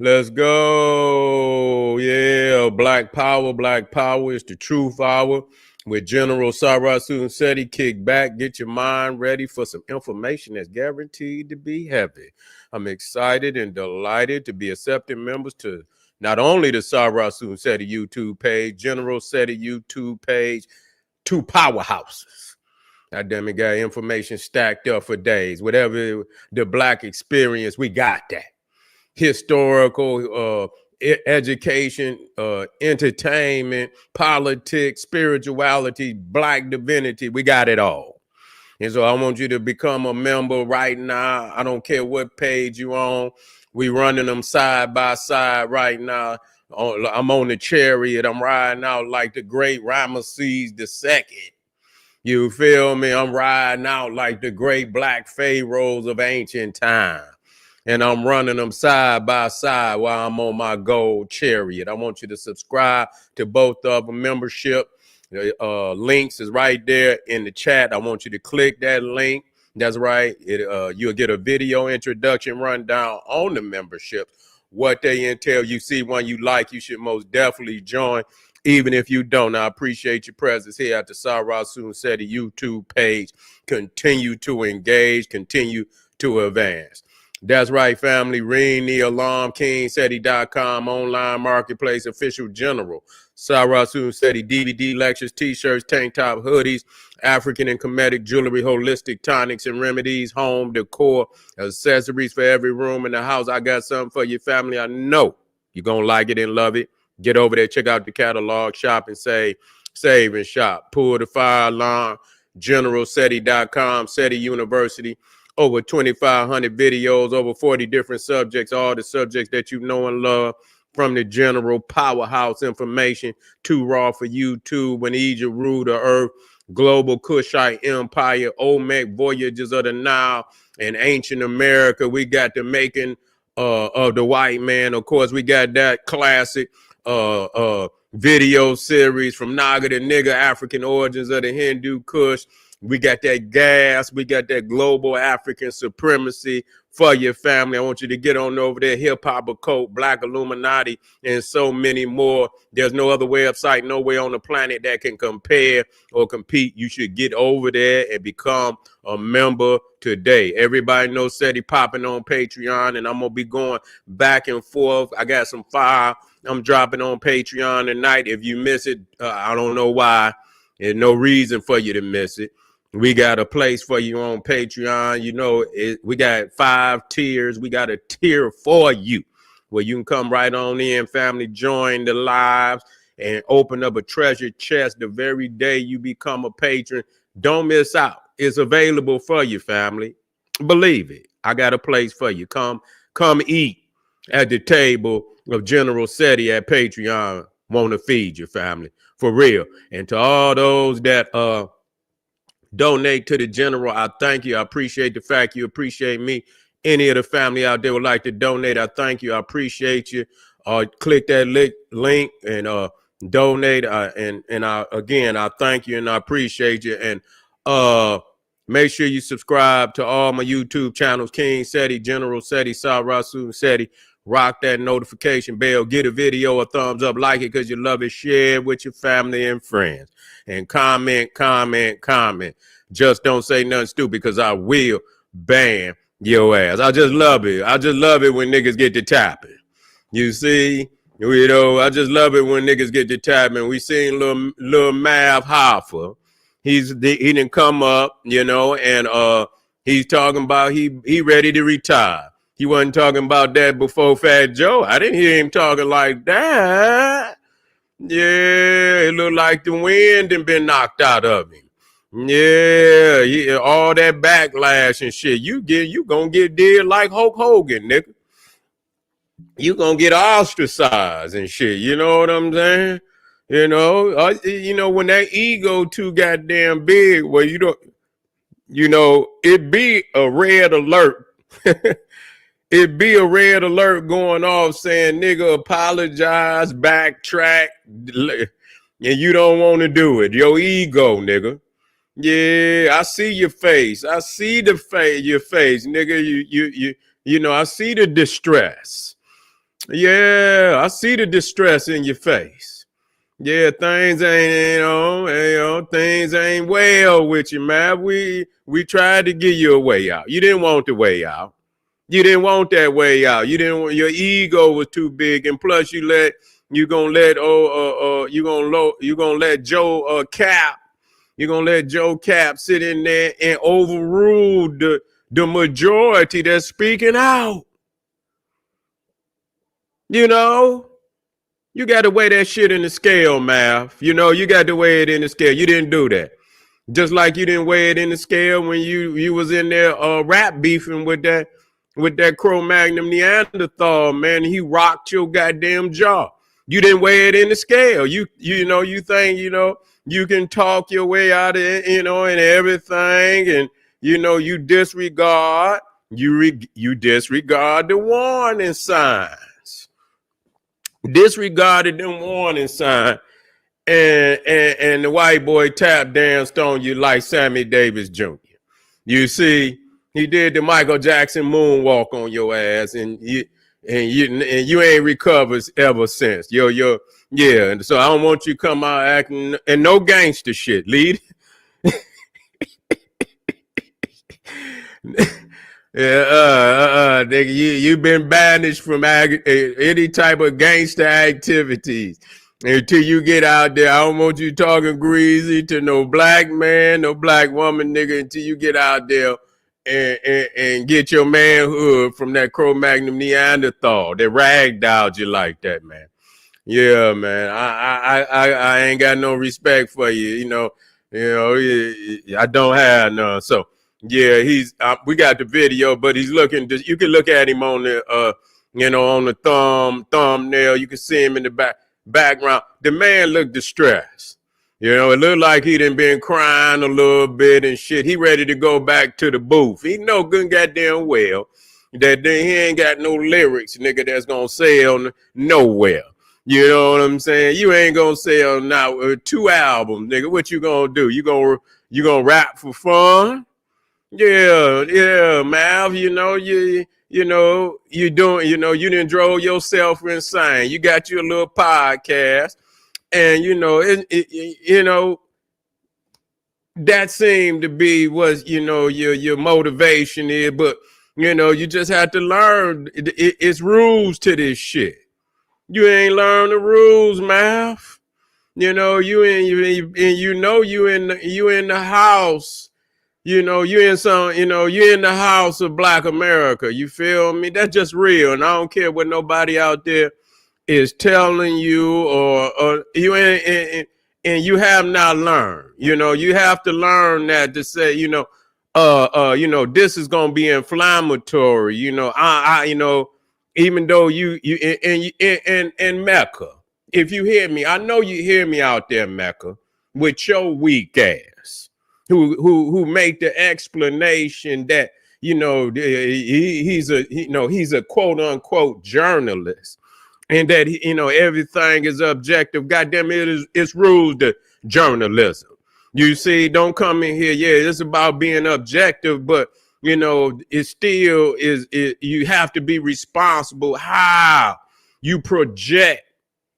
Let's go. Yeah, Black Power. Black Power is the truth hour with General Sarasu Seti. Kick back, get your mind ready for some information that's guaranteed to be heavy. I'm excited and delighted to be accepting members to not only the Sarasu Seti YouTube page, General Seti YouTube page, two powerhouses. God damn it, got information stacked up for days. Whatever the Black experience, we got that. Historical, education, entertainment, politics, spirituality, Black divinity. We got it all. And so I want you to become a member right now. I don't care what page you on. We running them side by side right now. I'm on the chariot. I'm riding out like the great Ramesses II. You feel me? I'm riding out like the great Black pharaohs of ancient time. And I'm running them side by side while I'm on my gold chariot. I want you to subscribe to both of them. Membership links is right there in the chat. I want you to click that link. That's right. You'll get a video introduction rundown on the membership, what they entail. You see one you like, you should most definitely join. Even if you don't, I appreciate your presence here at the Sarasu Seti YouTube page. Continue to engage, continue to advance. That's right, family. Ring the alarm. KingSeti.com, online marketplace, official general. Sarasu Seti DVD lectures, t-shirts, tank top, hoodies, African and Kemetic jewelry, holistic tonics and remedies, home decor, accessories for every room in the house. I got something for your family. I know you're going to like it and love it. Get over there, check out the catalog, shop and save and shop. Pull the fire alarm, generalseti.com, Seti University. Over 2,500 videos, over 40 different subjects, all the subjects that you know and love, from the general powerhouse information to raw for YouTube, when Egypt ruled the earth, global Kushite empire, Olmec voyages of the Nile, and ancient America. We got the making of the white man. Of course, we got that classic video series from Naga to Nigga, African origins of the Hindu Kush. We got that gas. We got that global African supremacy for your family. I want you to get on over there, Hip Hop Occult, Black Illuminati, and so many more. There's no other website, nowhere on the planet that can compare or compete. You should get over there and become a member today. Everybody knows Seti popping on Patreon, and I'm going to be going back and forth. I got some fire I'm dropping on Patreon tonight. If you miss it, I don't know why. There's no reason for you to miss it. We got a place for you on Patreon. You know, we got 5 tiers. We got a tier for you where you can come right on in, family, join the lives, and open up a treasure chest the very day you become a patron. Don't miss out. It's available for you, family. Believe it. I got a place for you. Come eat at the table of General Seti at Patreon. Want to feed your family for real. And to all those that donate to the general, I thank you. I appreciate the fact you appreciate me. Any of the family out there would like to donate, I thank you. I appreciate you. Click that link and donate. Again, I thank you and I appreciate you. And make sure you subscribe to all my YouTube channels: King Seti, General Seti, Sarasu Seti. Rock that notification bell. Get a video a thumbs up. Like it because you love it. Share it with your family and friends. And comment. Just don't say nothing stupid because I will ban your ass. I just love it. I just love it when niggas get to tapping. You see? You know, I just love it when niggas get to tapping. We seen little Mav Hoffa. He didn't come up, you know, and he's talking about he ready to retire. He wasn't talking about that before Fat Joe. I didn't hear him talking like that. Yeah, it looked like the wind had been knocked out of him. Yeah, all that backlash and shit. You gonna get did like Hulk Hogan, nigga. You gonna get ostracized and shit. You know what I'm saying? You know, when that ego too goddamn big, well, it be a red alert. It be a red alert going off saying, nigga, apologize, backtrack, and you don't want to do it. Your ego, nigga. Yeah, I see your face. I see your face, nigga. You know, I see the distress. Yeah, I see the distress in your face. Yeah, things ain't, things ain't well with you, man. We tried to give you a way out. You didn't want the way out. You didn't want that way out. You didn't want, your ego was too big, and plus you gonna let Joe Cap, you gonna let Joe Cap sit in there and overrule the majority that's speaking out. You know, you got to weigh that shit in the scale, Math. You got to weigh it in the scale. You didn't do that. Just like you didn't weigh it in the scale when you was in there rap beefing with that Cro-Magnon Neanderthal, man. He rocked your goddamn jaw. You didn't weigh it in the scale. You think you can talk your way out of it, and everything, and you disregard you disregard the warning signs. Disregarded them warning signs. And the white boy tap danced on you like Sammy Davis Jr. You see, he did the Michael Jackson moonwalk on your ass, and you ain't recovered ever since. Yeah. And so I don't want you to come out acting and no gangster shit, lead. Yeah, nigga, you've been banished from any type of gangster activities. Until you get out there, I don't want you talking greasy to no black man, no black woman, nigga, until you get out there and get your manhood from that Cro-Magnon Neanderthal that ragdolled you like that, man. Yeah, man. I ain't got no respect for you. I don't have none. So yeah, we got the video, but he's looking. You can look at him on the on the thumbnail. You can see him in the background. The man looked distressed. It looked like he done been crying a little bit and shit. He ready to go back to the booth. He know good goddamn well that he ain't got no lyrics, nigga, that's gonna sell nowhere. You know what I'm saying? You ain't gonna sell now 2 albums, nigga. What you gonna do? You gonna rap for fun? Yeah, Mav. You done drove yourself insane. You got your little podcast, and that seemed to be what your motivation is, but you just have to learn. It's rules to this shit. You ain't learned the rules, Mav. You in the house. You in the house of Black America. You feel me? That's just real. And I don't care what nobody out there is telling you or you and you have not learned. You have to learn that to say, this is gonna be inflammatory. Even though you in Mecca, if you hear me, I know you hear me out there, Mecca, with your weak ass. Who make the explanation that he's a quote unquote journalist, and that everything is objective. Goddamn it's rules to journalism. You see, don't come in here. Yeah, it's about being objective, but it still is. You have to be responsible how you project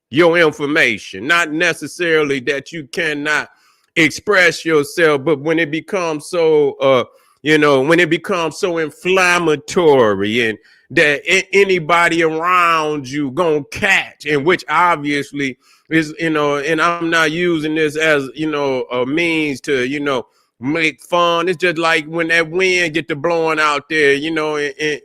your information. Not necessarily that you cannot express yourself, but when it becomes so when it becomes so inflammatory and that anybody around you gonna catch, and which obviously is and I'm not using this as a means to make fun. It's just like when that wind get to blowing out there,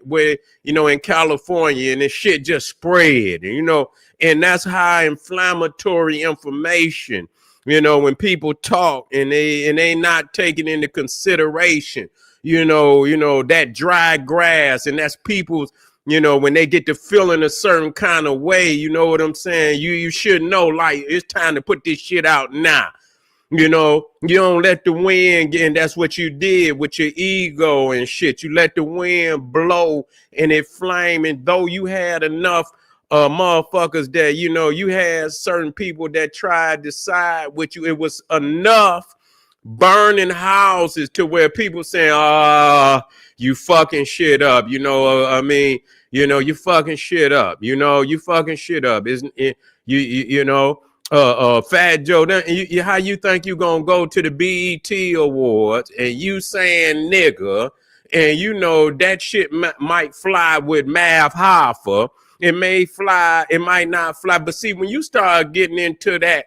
where in California, and the shit just spread, and that's how inflammatory information. When people talk and they not taking into consideration, that dry grass, and that's people's, when they get to feeling a certain kind of way, you know what I'm saying? You should know, like, it's time to put this shit out now. You don't let the wind get, and that's what you did with your ego and shit. You let the wind blow and it flame, and though you had enough motherfuckers that you had certain people that tried to side with you, it was enough burning houses to where people saying, you fucking shit up, I mean, You fucking shit up. You fucking shit up. Isn't it? Fat Joe. How you think you gonna go to the BET Awards and you saying nigga, and that shit might fly with Mav Hoffa. It may fly, it might not fly. But see, when you start getting into that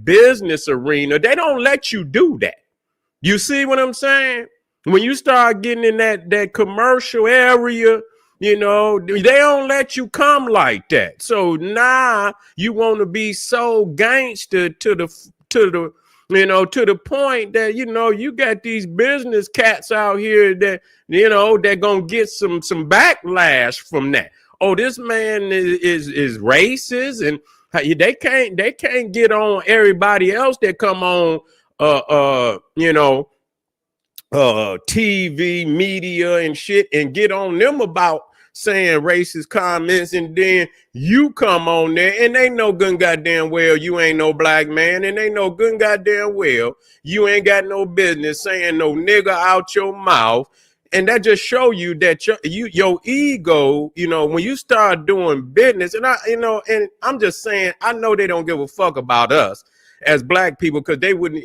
business arena, they don't let you do that. You see what I'm saying? When you start getting in that commercial area, they don't let you come like that. So now you want to be so gangster to the point that you got these business cats out here that they're gonna get some backlash from that. Oh, this man is racist, and they can't get on everybody else that come on TV, media and shit, and get on them about saying racist comments, and then you come on there and they know good goddamn well you ain't no black man, and they know good goddamn well you ain't got no business saying no nigga out your mouth. And that just show you that your ego, when you start doing business, and and I'm just saying, I know they don't give a fuck about us as black people, because they wouldn't,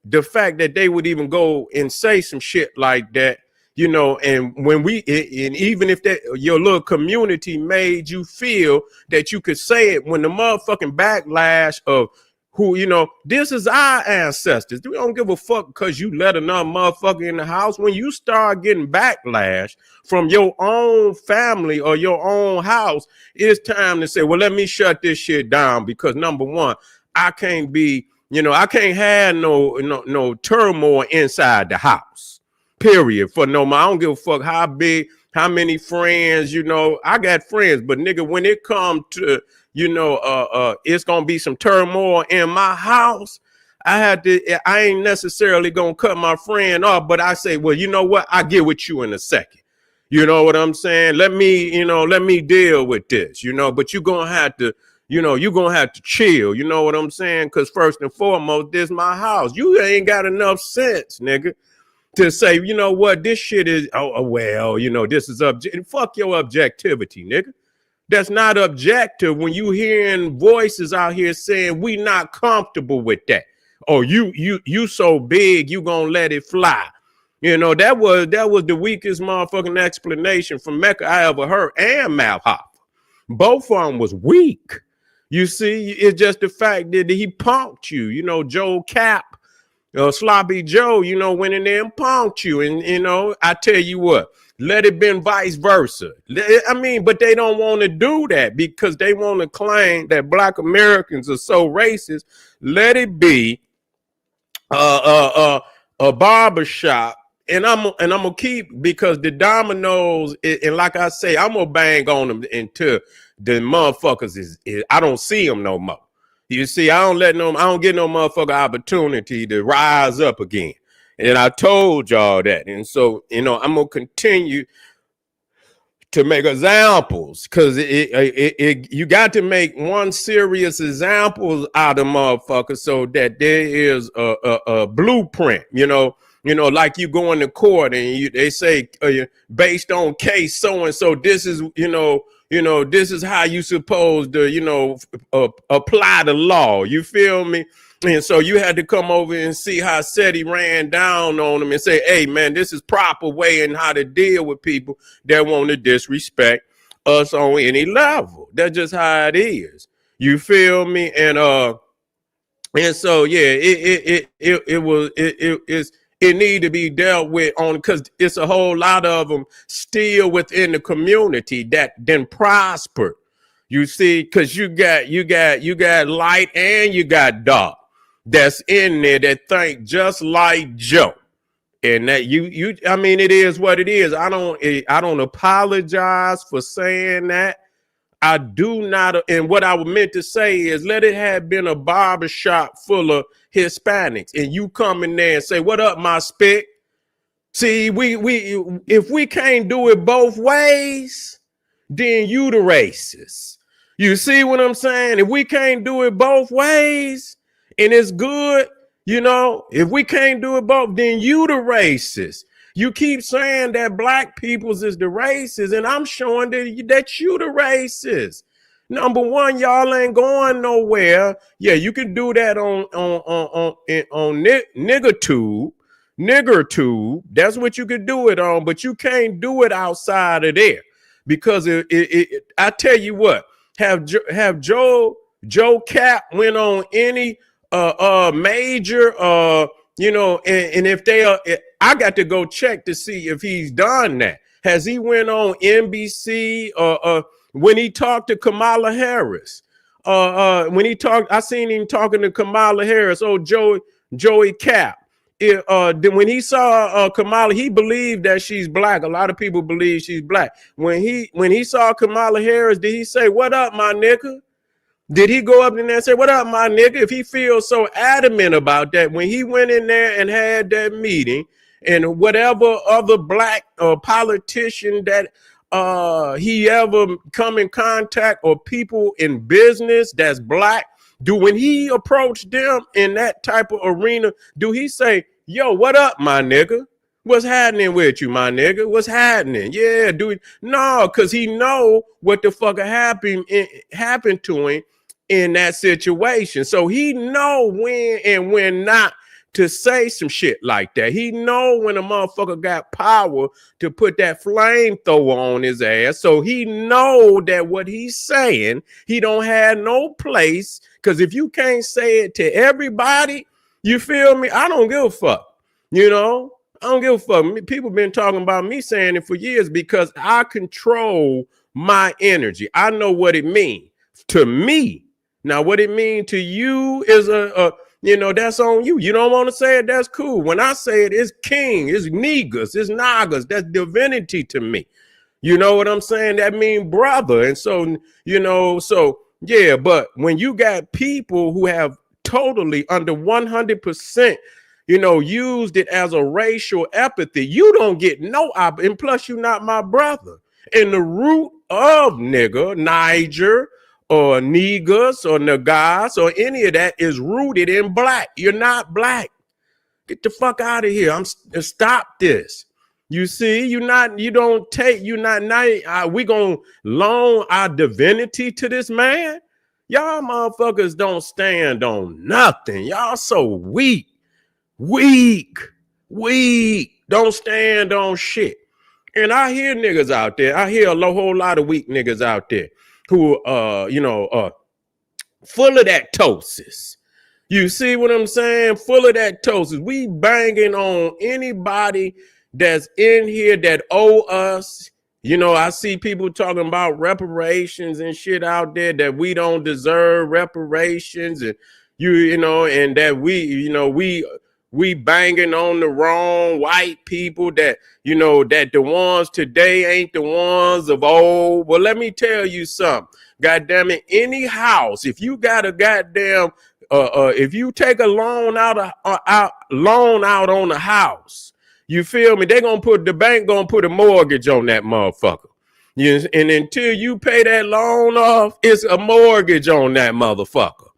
the fact that they would even go and say some shit like that, and when and even if that your little community made you feel that you could say it, when the motherfucking backlash of who, this is our ancestors. We don't give a fuck because you let another motherfucker in the house. When you start getting backlash from your own family or your own house, it's time to say, well, let me shut this shit down, because number one, I can't be, I can't have no turmoil inside the house, period. For no more. I don't give a fuck how big, how many friends, I got friends, but nigga, when it come to, it's gonna be some turmoil in my house, I ain't necessarily gonna cut my friend off, but I say, well, you know what? I get with you in a second. You know what I'm saying? Let me deal with this, but you're gonna have to, you're gonna have to chill. You know what I'm saying? Because first and foremost, this is my house. You ain't got enough sense, nigga, to say, you know what, this shit is, this is fuck your objectivity, nigga. That's not objective when you hearing voices out here saying we not comfortable with that. Oh, you so big, you gonna let it fly. That was the weakest motherfucking explanation from Mecca I ever heard, and Mal Hoffa. Both of them was weak. You see, it's just the fact that he punked you. Joe Cap, Sloppy Joe, went in there and punked you. And, I tell you what, let it been vice versa. But they don't want to do that because they want to claim that black Americans are so racist. Let it be a barbershop. And I'm gonna keep, because the dominoes, and like I say, I'm gonna bang on them until the motherfuckers is I don't see them no more. You see, I don't get no motherfucker opportunity to rise up again. And I told y'all that. And so, I'm going to continue to make examples, because you got to make one serious example out of motherfuckers so that there is a blueprint, like you go into court and they say based on case so-and-so, this is, this is how you supposed to, apply the law. You feel me? And so you had to come over and see how SETI ran down on them and say, hey, man, this is proper way in how to deal with people that want to disrespect us on any level. That's just how it is. You feel me? And so, yeah, it need to be dealt with on, because it's a whole lot of them still within the community that then prospered. You see, because you got light and you got dark that's in there that think just like Joe. And that it is what it is. I don't apologize for saying that. I do not. And what I meant to say is, let it have been a barbershop full of Hispanics and you come in there and say, what up, my spick? See, if we can't do it both ways, then you the racist. You see what I'm saying? If we can't do it both ways and it's good, if we can't do it both, then you the racist. You keep saying that black people's is the racist, and I'm showing that you the racist. Number one, y'all ain't going nowhere. Yeah, you can do that on nigger tube. That's what you could do it on, but you can't do it outside of there because I tell you what, have Joe Cap went on any major and if they are, I got to go check to see if he's done that. Has he went on NBC when he talked to Kamala Harris? I seen him talking to Kamala Harris. Oh, Joey Cap. When he saw Kamala, he believed that she's black. A lot of people believe she's black. When he saw Kamala Harris, did he say, "What up, my nigga"? Did he go up in there and say, "What up, my nigga"? If he feels so adamant about that, when he went in there and had that meeting, and whatever other black politician that he ever come in contact or people in business that's black, when he approached them in that type of arena, do he say, "Yo, what up, my nigga? What's happening with you, my nigga? What's happening?" Yeah, no, because he know what the fuck happened to him in that situation. So he know when and when not to say some shit like that. He know when a motherfucker got power to put that flamethrower on his ass. So he know that what he's saying, he don't have no place. Because if you can't say it to everybody, you feel me? I don't give a fuck. I don't give a fuck. People been talking about me saying it for years because I control my energy. I know what it means to me. Now, what it means to you is that's on you. You don't want to say it, that's cool. When I say it, it's king, it's niggas, it's nagas, that's divinity to me. You know what I'm saying? That means brother. And so, yeah, but when you got people who have totally under 100%, used it as a racial epithet, you don't get no and plus you're not my brother. And the root of nigger, Niger, or niggas or nagas or any of that is rooted in black. You're not black. Get the fuck out of here. Stop this. You see, we gonna loan our divinity to this man. Y'all motherfuckers don't stand on nothing. Y'all so weak. Don't stand on shit. And I hear niggas out there. I hear a whole lot of weak niggas out there who full of that tosis. You see what I'm saying? Full of that tosis. We banging on anybody that's in here that owe us. I see people talking about reparations and shit out there that we don't deserve reparations, and and that we banging on the wrong white people that that the ones today ain't the ones of old. Well, let me tell you something. God damn it, any house, if you got a goddamn if you take a loan out on a house, you feel me? The bank gonna put a mortgage on that motherfucker. And until you pay that loan off, it's a mortgage on that motherfucker.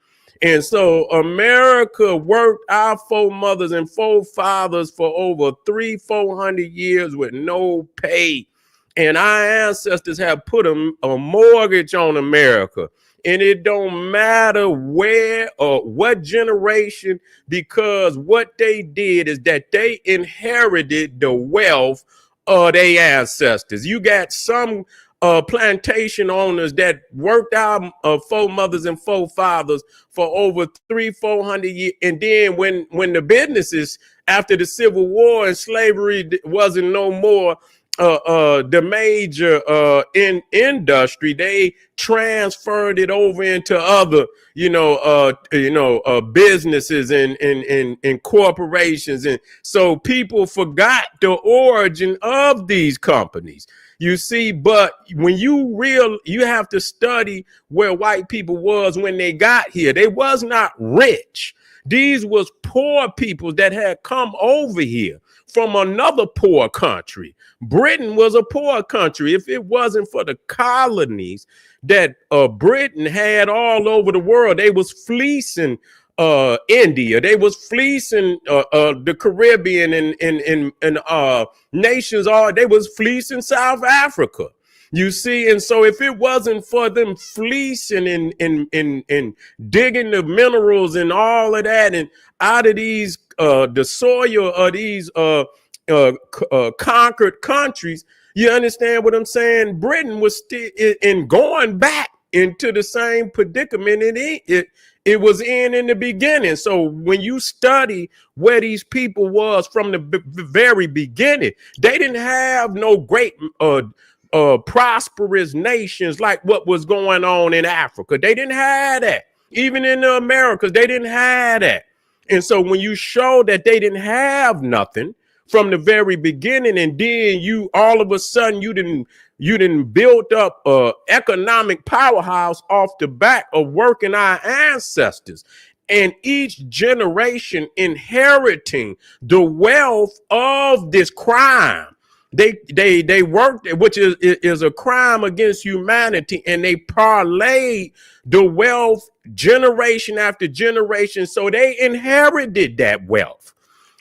And so America worked our foremothers and forefathers for over 300-400 years with no pay. And our ancestors have put a mortgage on America. And it don't matter where or what generation, because what they did is that they inherited the wealth of their ancestors. You got some plantation owners that worked out foremothers and forefathers for over 300-400 years. And then when the businesses after the Civil War and slavery wasn't no more the major industry, they transferred it over into other businesses and corporations, and so people forgot the origin of these companies. You see, but when you have to study where white people was when they got here. They was not rich. These was poor people that had come over here from another poor country. Britain was a poor country. If it wasn't for the colonies that Britain had all over the world, they was fleecing India. They was fleecing the Caribbean and nations. They was fleecing South Africa. You see, and so if it wasn't for them fleecing and digging the minerals and all of that, and out of these the soil of these conquered countries, you understand what I'm saying? Britain was still in going back into the same predicament it was in the beginning. So when you study where these people was from the very beginning, they didn't have no great prosperous nations like what was going on in Africa. They didn't have that. Even in the Americas, they didn't have that. And so when you show that they didn't have nothing from the very beginning, and then you all of a sudden you didn't build up a economic powerhouse off the back of working our ancestors, and each generation inheriting the wealth of this crime. They worked, which is a crime against humanity, and they parlayed the wealth generation after generation. So they inherited that wealth.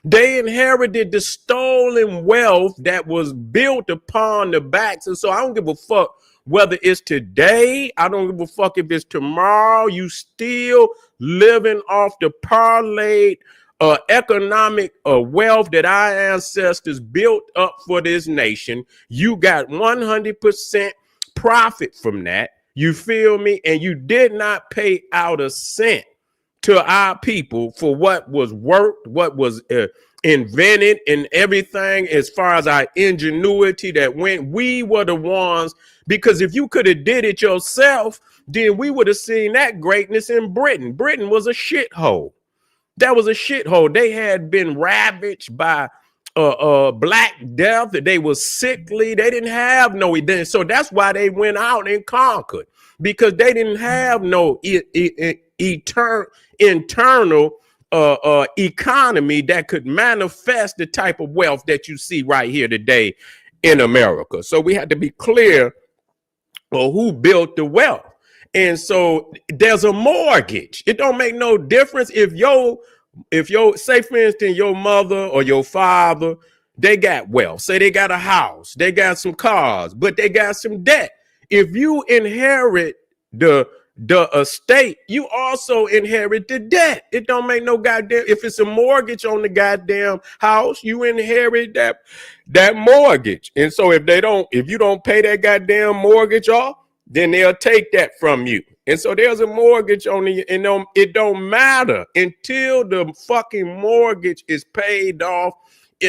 They inherited the stolen wealth that was built upon the backs. And so I don't give a fuck whether it's today. I don't give a fuck if it's tomorrow. You still living off the parlayed economic wealth that our ancestors built up for this nation. You got 100% profit from that. You feel me? And you did not pay out a cent to our people for what was worked, what was invented, and everything as far as our ingenuity that went. We were the ones, because if you could have did it yourself, then we would have seen that greatness in Britain. Britain was a shithole. That was a shithole. They had been ravaged by Black Death. They were sickly. They didn't have no identity. So that's why they went out and conquered, because they didn't have no internal economy that could manifest the type of wealth that you see right here today in America. So we had to be clear on who built the wealth. And so there's a mortgage. It don't make no difference if your say for instance your mother or your father, they got wealth. Say they got a house, they got some cars, but they got some debt. If you inherit the estate, you also inherit the debt. It don't make no goddamn. If it's a mortgage on the goddamn house, you inherit that mortgage. And so if you don't pay that goddamn mortgage off, then they'll take that from you. And so there's a mortgage on the, and it don't matter until the fucking mortgage is paid off.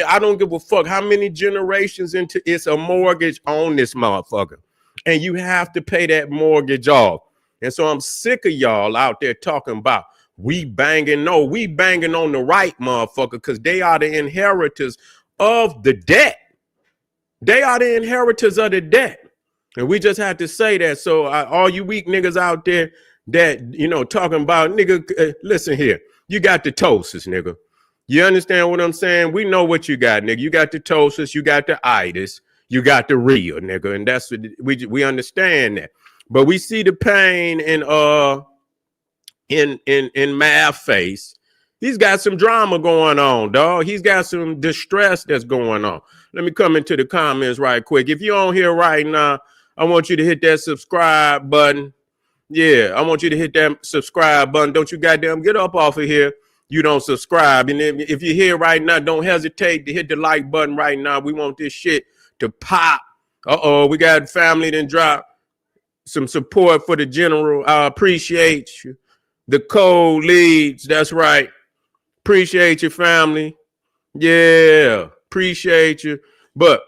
I don't give a fuck how many generations into it's a mortgage on this motherfucker. And you have to pay that mortgage off. And so I'm sick of y'all out there talking about we banging. No, we banging on the right motherfucker, because they are the inheritors of the debt. They are the inheritors of the debt. And we just have to say that. So all you weak niggas out there that, talking about, nigga, listen here. You got the ptosis, nigga. You understand what I'm saying? We know what you got, nigga. You got the ptosis, you got the itis, you got the real, nigga. And that's what we understand that. But we see the pain in Mav face. He's got some drama going on, dog. He's got some distress that's going on. Let me come into the comments right quick. If you're on here right now, I want you to hit that subscribe button. Yeah, I want you to hit that subscribe button. Don't you goddamn get up off of here. You don't subscribe. And if you're here right now, don't hesitate to hit the like button right now. We want this shit to pop. We got family that drop some support for the general. I appreciate you. The code leads. That's right. Appreciate your family. Yeah, appreciate you. But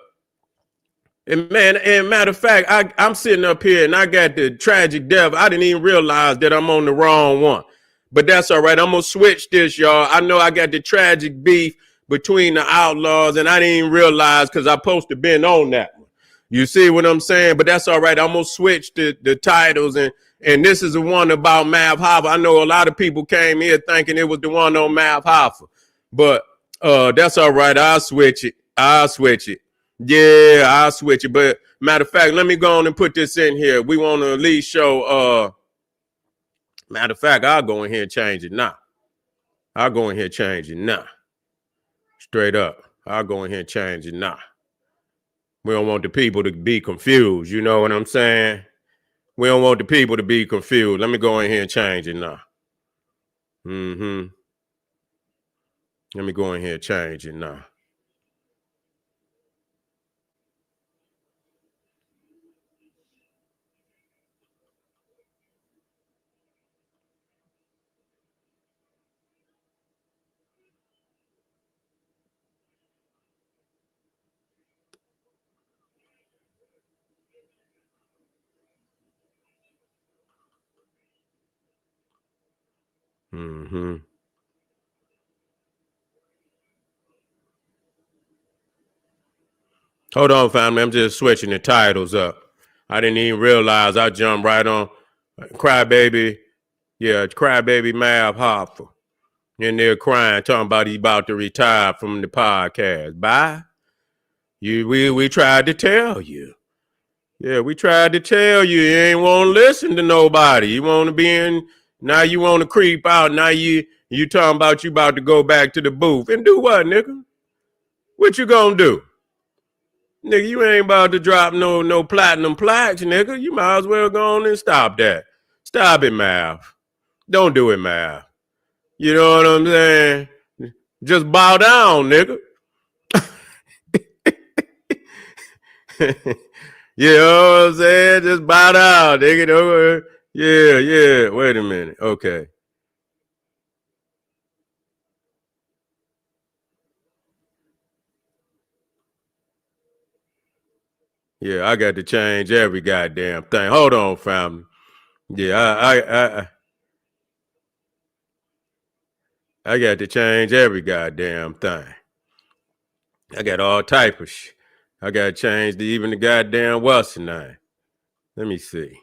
and matter of fact, I'm sitting up here and I got the tragic death. I didn't even realize that I'm on the wrong one. But that's all right. I'm going to switch this, y'all. I know I got the tragic beef between the outlaws, and I didn't even realize because I supposed to been on that one. You see what I'm saying? But that's all right. I'm going to switch the titles, and this is the one about Mav Hoffa. I know a lot of people came here thinking it was the one on Mav Hoffa. But that's all right. I'll switch it. Yeah, I'll switch it. But matter of fact, let me go on and put this in here. We want to at least show, matter of fact, I'll go in here and change it now. I'll go in here and change it now. Straight up. I'll go in here and change it now. We don't want the people to be confused. You know what I'm saying? We don't want the people to be confused. Let me go in here and change it now. Mm-hmm. Let me go in here and change it now. Mm-hmm. Hold on, family. I'm just switching the titles up. I didn't even realize I jumped right on Crybaby. Yeah, Crybaby Mav Hoffa. In there crying, talking about he about to retire from the podcast. Bye. We tried to tell you. Yeah, we tried to tell you. You ain't want to listen to nobody. You want to be in. Now you want to creep out. Now you talking about you about to go back to the booth and do what, nigga? What you gonna do? Nigga, you ain't about to drop no platinum plaques, nigga. You might as well go on and stop that. Stop it, Mav. Don't do it, Mav. You know what I'm saying? Just bow down, nigga. You know what I'm saying? Just bow down, nigga. Yeah. Wait a minute. Okay. Yeah, I got to change every goddamn thing. Hold on, family. Yeah, I got to change every goddamn thing. I got all type of shit. I got to change even the goddamn what's the name. Let me see.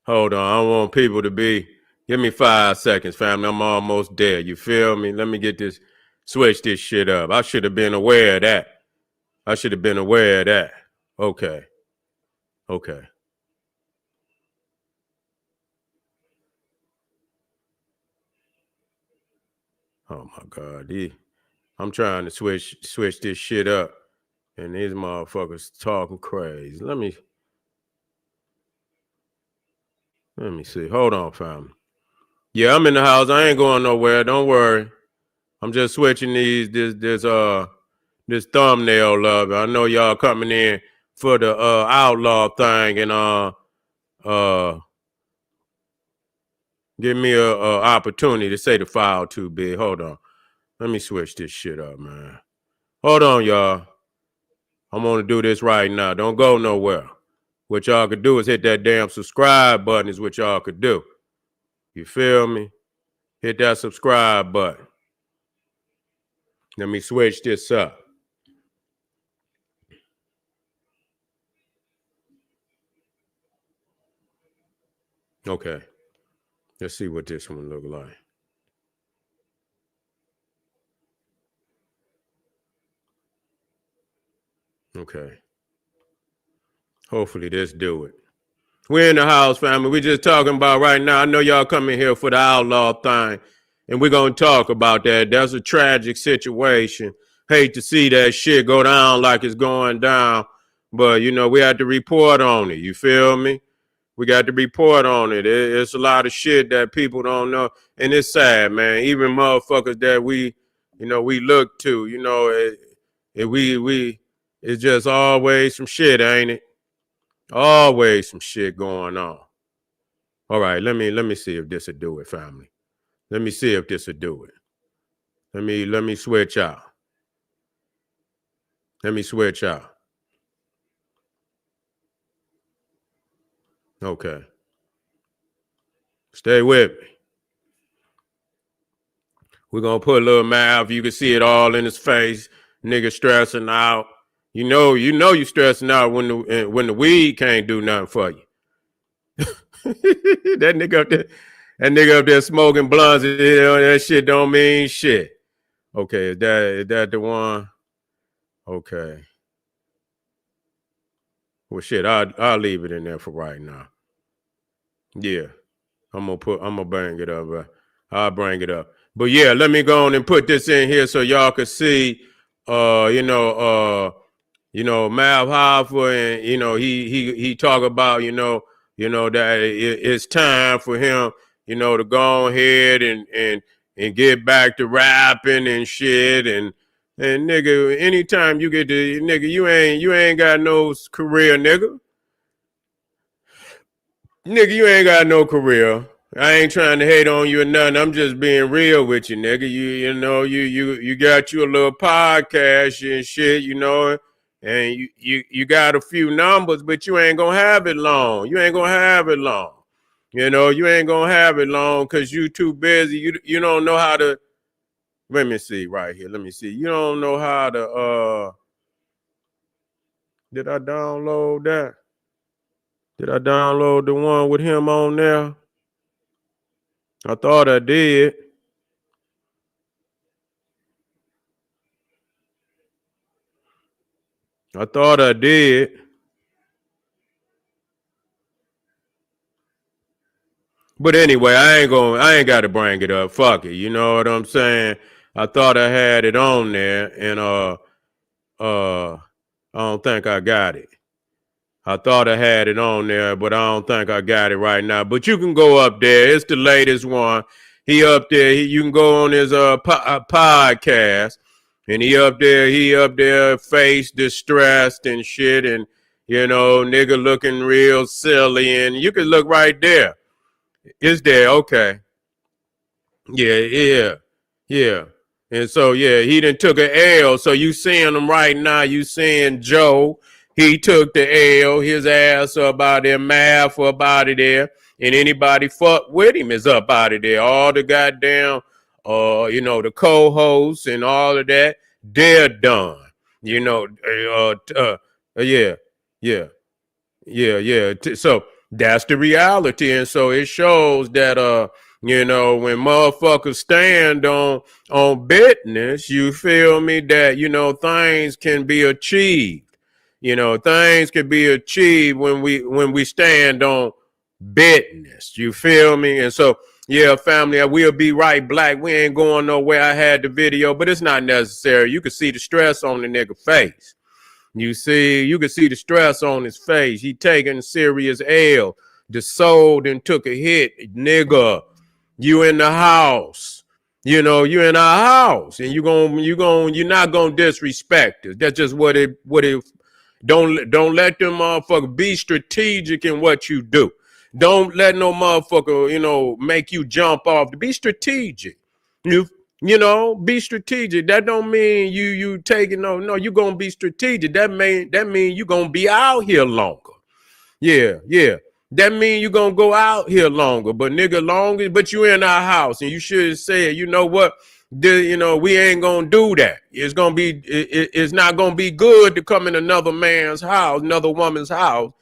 Hold on. I want people to be. Give me 5 seconds, family. I'm almost there. You feel me? Let me get this. Switch this shit up. I should have been aware of that. I should have been aware of that. Okay. Okay. Oh my God. I'm trying to switch this shit up. And these motherfuckers talking crazy. Let me see. Hold on, family. Yeah, I'm in the house. I ain't going nowhere. Don't worry. I'm just switching this thumbnail up. I know y'all coming in for the outlaw thing and uh give me a opportunity to say the file too big. Hold on. Let me switch this shit up, man. Hold on, y'all. I'm gonna do this right now. Don't go nowhere. What y'all could do is hit that damn subscribe button is what y'all could do. You feel me? Hit that subscribe button. Let me switch this up. Okay. Let's see what this one look like. Okay. Hopefully this do it. We're in the house, family. We're just talking about right now. I know y'all coming here for the outlaw thing, and we're going to talk about that. That's a tragic situation. Hate to see that shit go down like it's going down, but, you know, we have to report on it. You feel me? We got to report on it. It's a lot of shit that people don't know, and it's sad, man. Even motherfuckers that we look to, it's just always some shit, ain't it? Always some shit going on. All right, let me see if this will do it, family. Let me see if this will do it. Let me switch out. Let me switch out. Okay. Stay with me. We're gonna put a little mouth. You can see it all in his face. Nigga stressing out. You stressing out when the weed can't do nothing for you. that nigga up there smoking blunts, that shit don't mean shit. Okay, is that the one? Okay. Well, shit, I'll leave it in there for right now. Yeah, I'm gonna bring it up. I'll bring it up. But yeah, let me go on and put this in here so y'all can see, Mav Hoffa, and he talk about, that it's time for him, to go ahead and get back to rapping and shit. And nigga, anytime you get to, nigga, you ain't got no career, nigga. Nigga, you ain't got no career. I ain't trying to hate on you or nothing. I'm just being real with you, nigga. You got you a little podcast and shit, and you got a few numbers, but you ain't gonna have it long. You ain't gonna have it long. You ain't gonna have it long because you too busy. You don't know how to. Let me see right here. Let me see. You don't know how to. Did I download that? Did I download the one with him on there? I thought I did. I thought I did. But anyway, I ain't got to bring it up. Fuck it. You know what I'm saying? I thought I had it on there, and I don't think I got it. I thought I had it on there, but I don't think I got it right now. But you can go up there. It's the latest one. He up there. You can go on his podcast, and he up there, face distressed and shit, and nigga looking real silly, and you can look right there. It's there. Okay. Yeah. And so, yeah, he done took an L. So you seeing him right now. You seeing Joe. He took the L. His ass up out there. Math up out of there. And anybody fuck with him is up out of there. All the goddamn, the co-hosts and all of that, they're done. Yeah. So that's the reality. And so it shows that, when motherfuckers stand on business, you feel me, that, things can be achieved. Things can be achieved when we stand on business. You feel me? And so, yeah, family, we'll be right black. We ain't going nowhere. I had the video, but it's not necessary. You can see the stress on the nigga face. You can see the stress on his face. He taking serious L. The soul then took a hit. Nigga, you in the house. You in our house. And you're not gonna disrespect us. That's just what it don't let them motherfucker be strategic in what you do. Don't let no motherfucker, make you jump off. Be strategic. Be strategic. That don't mean you taking no, you gonna be strategic. That mean you gonna be out here longer. Yeah. That mean you gonna go out here longer. But nigga, longer, but you in our house, and you should have said, you know what? We ain't gonna do that. It's not gonna be good to come in another man's house, another woman's house,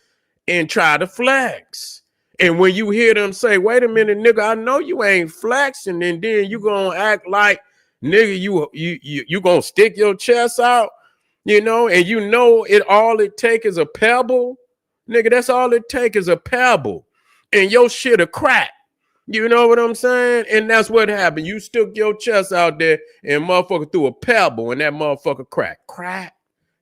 and try to flex. And when you hear them say, wait a minute, nigga, I know you ain't flexing, and then you gonna act like, nigga, you gonna stick your chest out, and all it take is a pebble. Nigga, that's all it take is a pebble. And your shit'll crack. You know what I'm saying? And that's what happened. You stuck your chest out there and motherfucker threw a pebble and that motherfucker crack. Crack.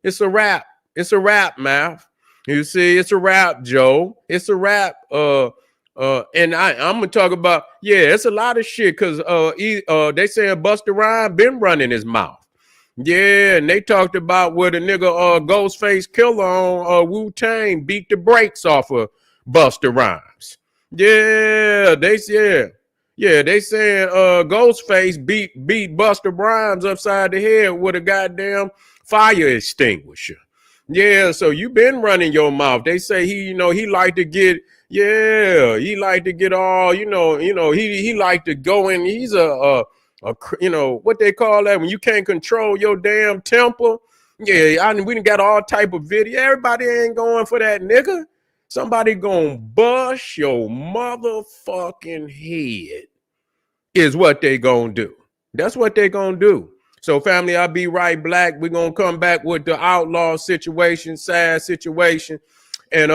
It's a wrap. It's a wrap, man. You see, it's a wrap, Joe. It's a wrap. And I'm gonna talk about, it's a lot of shit because they saying Busta Rhymes been running his mouth. Yeah, and they talked about where the nigga Ghostface Killer on Wu-Tang beat the brakes off of Busta Rhymes. Yeah, they saying Ghostface beat Busta Rhymes upside the head with a goddamn fire extinguisher. Yeah, so you been running your mouth. They say he like to get, he like to get all, he like to go in. He's what they call that when you can't control your damn temper. Yeah, we done got all type of video. Everybody ain't going for that, nigga. Somebody gonna bust your motherfucking head is what they gonna do. That's what they gonna do. So family, I'll be right black. We're gonna come back with the outlaw situation, sad situation. And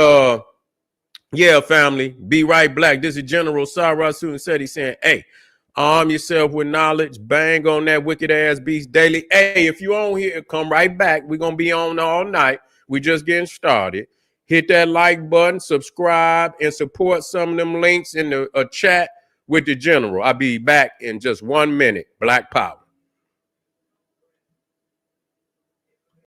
family, be right black. This is General Sarah Susan said, he's saying, hey, Arm yourself with knowledge. Bang on that wicked ass beast daily. Hey, if you on here, come right back. We're going to be on all night. We just getting started. Hit that like button, subscribe, and support some of them links in the chat with the general. I'll be back in just 1 minute. Black Power.